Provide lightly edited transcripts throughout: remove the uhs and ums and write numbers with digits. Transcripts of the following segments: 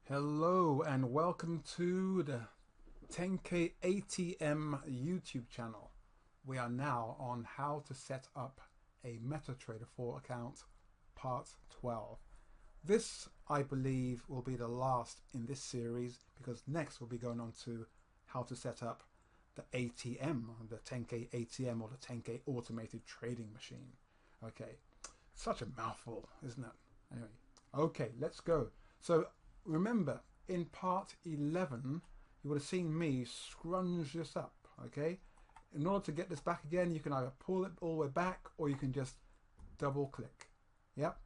Hello and welcome to the TenKei ATM YouTube channel. We are now on how to set up a MetaTrader 4 account part 12. This, I believe, will be the last in this series because next we'll be going on to how to set up the ATM, the TenKei ATM or the TenKei Automated Trading Machine. Okay, such a mouthful, isn't it? Anyway, okay, let's go. So remember, in part 11, you would have seen me scrunch this up, okay? In order to get this back again, you can either pull it all the way back or you can just double click. Yep.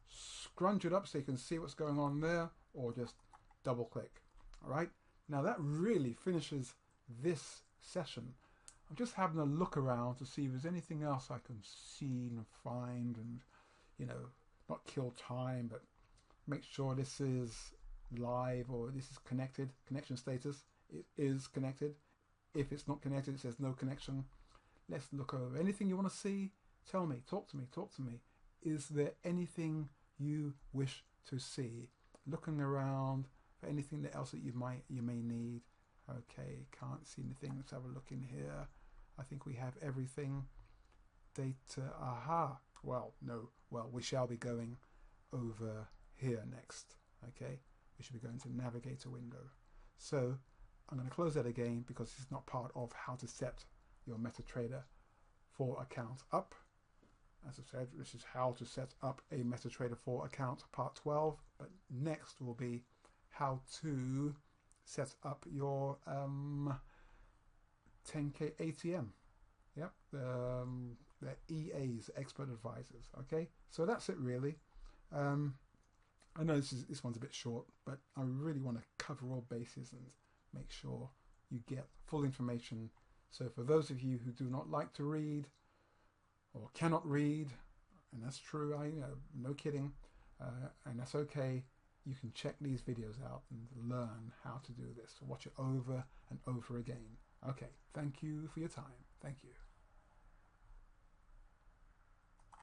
Scrunch it up so you can see what's going on there, or just double click. All right. Now that really finishes this session. I'm just having a look around to see if there's anything else I can see and find and, not kill time, but make sure this is live or this is connected. Connection status, it is connected. If it's not connected, it says no connection. Let's look over. Anything you want to see, tell me, talk to me. Is there anything you wish to see? Looking around for anything else that you may need. Okay, can't see anything. Let's have a look in here. I think we have everything. Data, aha. Well, no. Well, we shall be going over here next. Okay, we should be going to navigator window. So I'm going to close that again because it's not part of how to set your MetaTrader 4 account up. As I said, this is how to set up a MetaTrader 4 account part 12, but next will be how to set up your TenKei ATM. Yep, the EAs, expert advisors. Okay, so that's it really. I know this one's a bit short, but I really want to cover all bases and make sure you get full information. So for those of you who do not like to read or cannot read, and that's true, I know, no kidding, and that's okay, you can check these videos out and learn how to do this. Watch it over and over again. Okay, thank you for your time. Thank you.